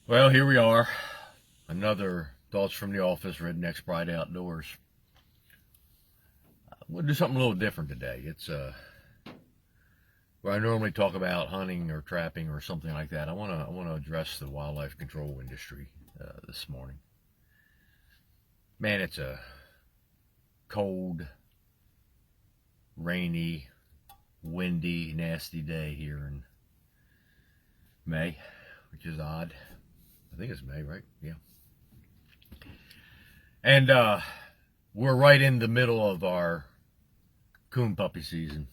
Well, here we are. Another Thoughts from the Office, Rednecks Pride Outdoors. We'll do something a little different today. It's where I normally talk about hunting or trapping or something like that. I want to address the wildlife control industry this morning. Man, it's a cold, rainy, windy, nasty day here in May, which is odd. I think it's May, right? Yeah. And we're right in the middle of our coon puppy season.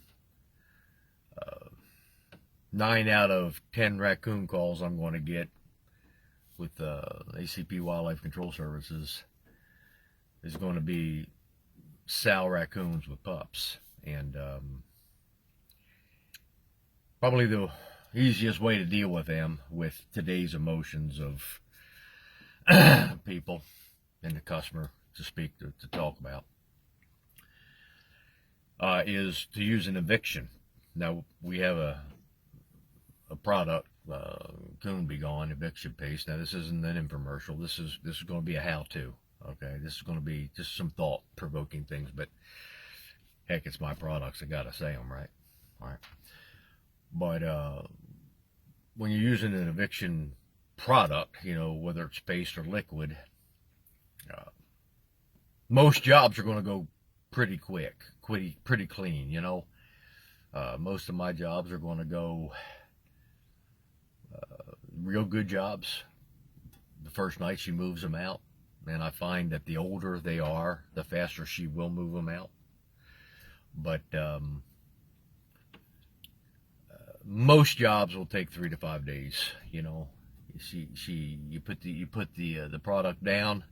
9 out of 10 raccoon calls I'm going to get with ACP Wildlife Control Services is going to be sow raccoons with pups. And probably the easiest way to deal with them with today's emotions of people and the customer to speak to talk about is to use an eviction. Now we have a product, Coon Be Gone eviction paste. Now this isn't an infomercial. This is going to be a how-to. Okay, this is going to be just some thought-provoking things. But heck, it's my products. I gotta say them, right? All right. But when you're using an eviction product, whether it's paste or liquid, most jobs are going to go pretty quick, pretty clean. Most of my jobs are going to go real good jobs. The first night she moves them out, and I find that the older they are, the faster she will move them out. But most jobs will take 3 to 5 days. You put the product down,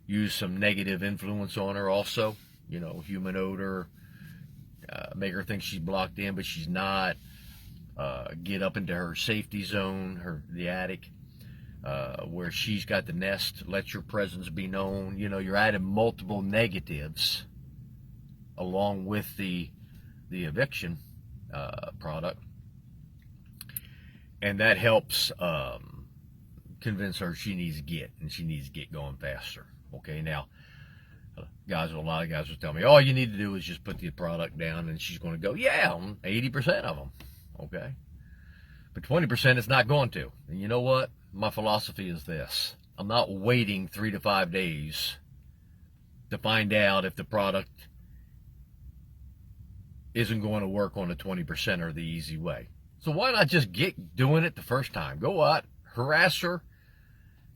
use some negative influence on her also. Human odor, make her think she's blocked in, but she's not. Get up into her safety zone, the attic, where she's got the nest. Let your presence be known. You're adding multiple negatives along with the eviction product, and that helps convince her she needs to get going faster. Okay, now a lot of guys will tell me, all you need to do is just put the product down, and she's going to go, yeah, on 80% of them. Okay, but 20% it's not going to. And you know what? My philosophy is this: I'm not waiting 3 to 5 days to find out if the product isn't going to work on the 20% or the easy way. So why not just get doing it the first time? Go out, harass her,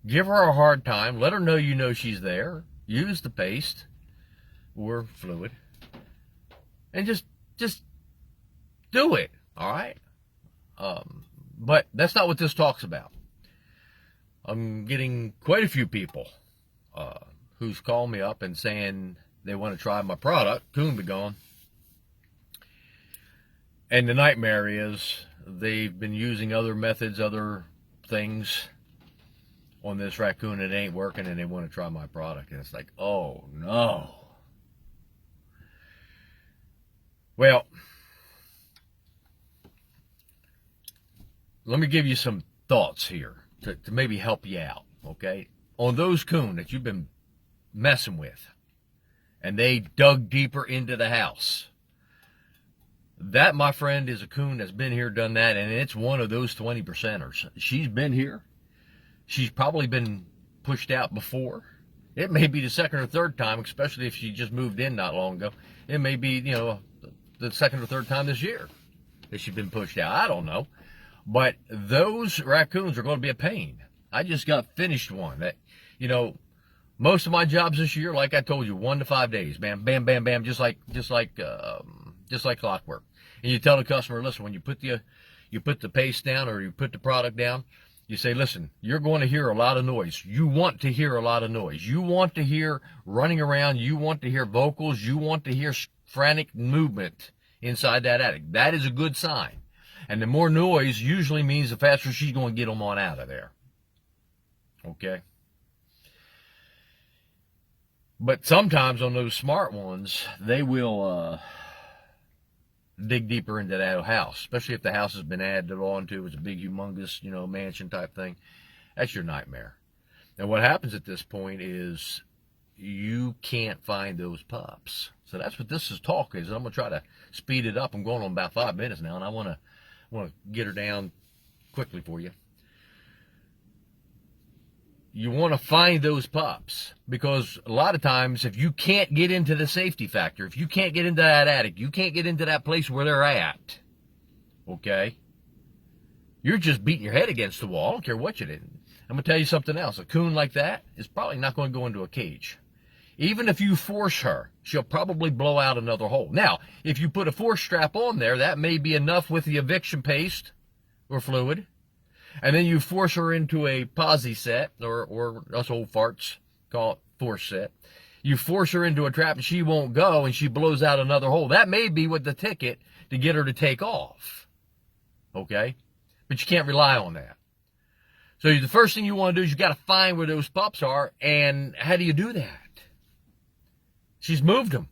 give her a hard time, let her know she's there, use the paste or fluid, and just do it. All right. But that's not what this talk's about. I'm getting quite a few people who's called me up and saying they want to try my product, Coon Be Gone. And the nightmare is they've been using other methods, other things on this raccoon, and it ain't working, and they want to try my product. And it's like, oh no. Well, let me give you some thoughts here to maybe help you out, okay? On those coon that you've been messing with, and they dug deeper into the house, that, my friend, is a coon that's been here, done that, and it's one of those 20%ers. She's been here. She's probably been pushed out before. It may be the second or third time, especially if she just moved in not long ago. It may be, the second or third time this year that she's been pushed out. I don't know. But those raccoons are going to be a pain. I just got finished one that, most of my jobs this year, like I told you, 1 to 5 days, bam, bam, bam, bam, just like clockwork. And you tell the customer, listen, when you put the paste down or you put the product down, you say, listen, you're going to hear a lot of noise. You want to hear a lot of noise. You want to hear running around. You want to hear vocals. You want to hear frantic movement inside that attic. That is a good sign. And the more noise usually means the faster she's going to get them on out of there. Okay? But sometimes on those smart ones, they will dig deeper into that house, especially if the house has been added on to. It's a big, humongous, mansion type thing. That's your nightmare. And what happens at this point is you can't find those pups. So that's what this is talk is. I'm going to try to speed it up. I'm going on about 5 minutes now, and I want to get her down quickly for you. You want to find those pups, because a lot of times if you can't get into the safety factor, if you can't get into that attic, you can't get into that place where they're at, okay, you're just beating your head against the wall. I don't care what you did. I'm going to tell you something else. A coon like that is probably not going to go into a cage. Even if you force her, she'll probably blow out another hole. Now, if you put a force strap on there, that may be enough with the eviction paste or fluid. And then you force her into a posi set, or us old farts call it force set. You force her into a trap and she won't go, and she blows out another hole. That may be with the ticket to get her to take off. Okay? But you can't rely on that. So the first thing you want to do is you got to find where those pups are. And how do you do that? She's moved them.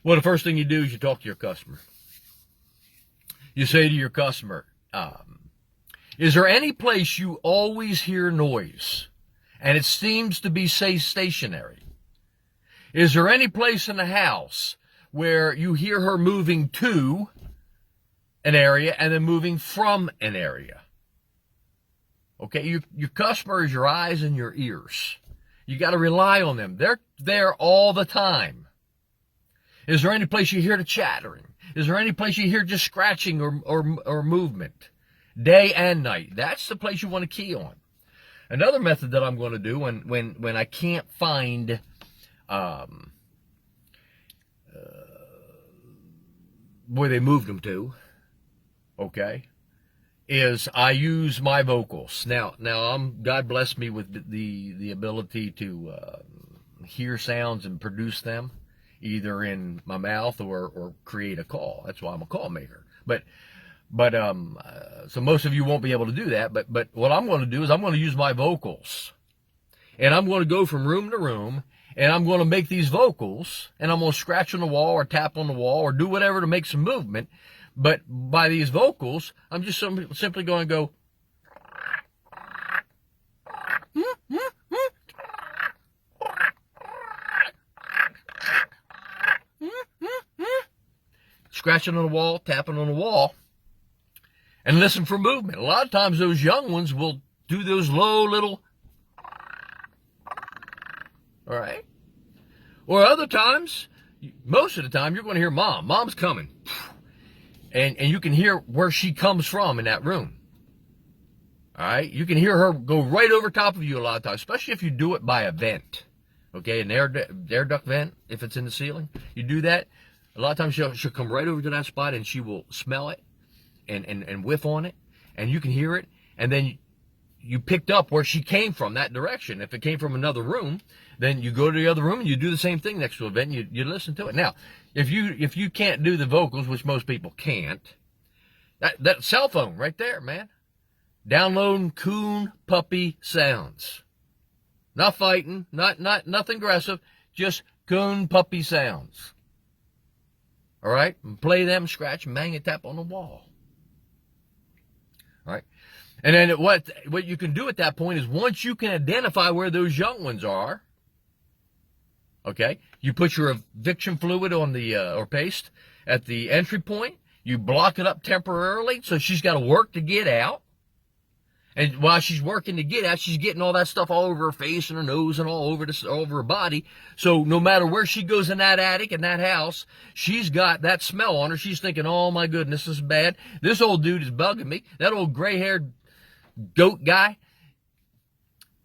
Well, the first thing you do is you talk to your customer. You say to your customer, is there any place you always hear noise and it seems to be, say, stationary? Is there any place in the house where you hear her moving to an area and then moving from an area? Okay, your customer is your eyes and your ears. You got to rely on them. They're there all the time. Is there any place you hear the chattering? Is there any place you hear just scratching or movement? Day and night. That's the place you want to key on. Another method that I'm going to do when I can't find where they moved them to, okay, is I use my vocals. Now God bless me with the ability to hear sounds and produce them, either in my mouth or create a call. That's why I'm a call maker. But so most of you won't be able to do that. But what I'm going to do is I'm going to use my vocals, and I'm going to go from room to room, and I'm going to make these vocals, and I'm going to scratch on the wall or tap on the wall or do whatever to make some movement. But by these vocals, I'm just simply going to go, scratching on the wall, tapping on the wall, and listen for movement. A lot of times those young ones will do those low little, all right? Or other times, most of the time, you're going to hear Mom. Mom's coming. And you can hear where she comes from in that room. All right? You can hear her go right over top of you a lot of times, especially if you do it by a vent. Okay, an air duct vent, if it's in the ceiling. You do that, a lot of times she'll come right over to that spot, and she will smell it and whiff on it, and you can hear it, and then you picked up where she came from, that direction. If it came from another room, then you go to the other room and you do the same thing next to a vent, and you listen to it. Now, if you can't do the vocals, which most people can't, that cell phone right there, man, downloading Coon puppy sounds. Not fighting, nothing aggressive, just Coon puppy sounds. All right? And play them, scratch, bang, and tap on the wall. All right? And then what you can do at that point is, once you can identify where those young ones are, okay, you put your eviction fluid on the, or paste at the entry point. You block it up temporarily, so she's got to work to get out. And while she's working to get out, she's getting all that stuff all over her face and her nose and all over her body. So no matter where she goes in that attic, in that house, she's got that smell on her. She's thinking, oh my goodness, this is bad. This old dude is bugging me. That old gray-haired goat guy,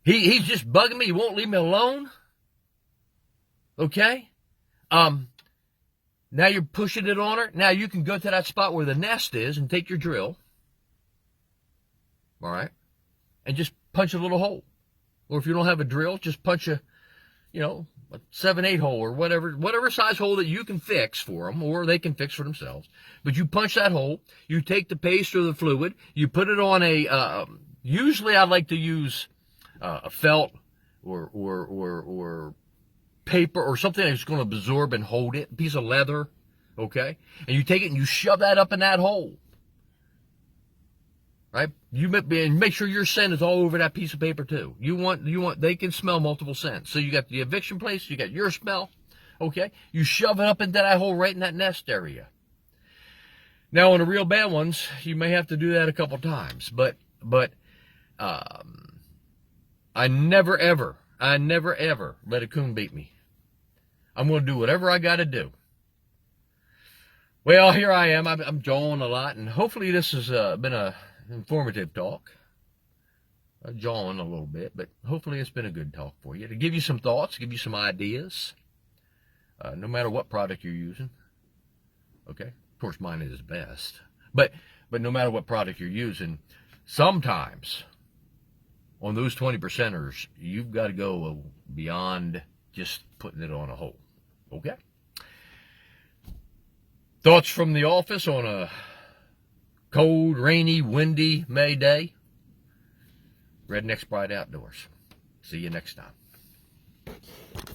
he's just bugging me. He won't leave me alone. Okay? Now you're pushing it on her. Now you can go to that spot where the nest is and take your drill. All right? And just punch a little hole. Or if you don't have a drill, just punch a 7/8 hole or whatever size hole that you can fix for them, or they can fix for themselves. But you punch that hole, you take the paste or the fluid, you put it on a, usually I like to use a felt or paper or something that's going to absorb and hold it, a piece of leather, okay? And you take it and you shove that up in that hole. right? You make sure your scent is all over that piece of paper too. You want they can smell multiple scents. So you got the eviction place, you got your smell, okay? You shove it up into that hole right in that nest area. Now on the real bad ones, you may have to do that a couple times, but I never ever let a coon beat me. I'm going to do whatever I got to do. Well, here I am. I'm jawing a lot, and hopefully this has been a informative talk. Jawing a little bit, but hopefully it's been a good talk for you to give you some thoughts, give you some ideas. No matter what product you're using, okay. Of course, mine is best, but no matter what product you're using, sometimes on those 20%ers, you've got to go beyond just putting it on a hole. Okay. Thoughts from the office on a cold, rainy, windy May day. Rednecks Pride Outdoors. See you next time.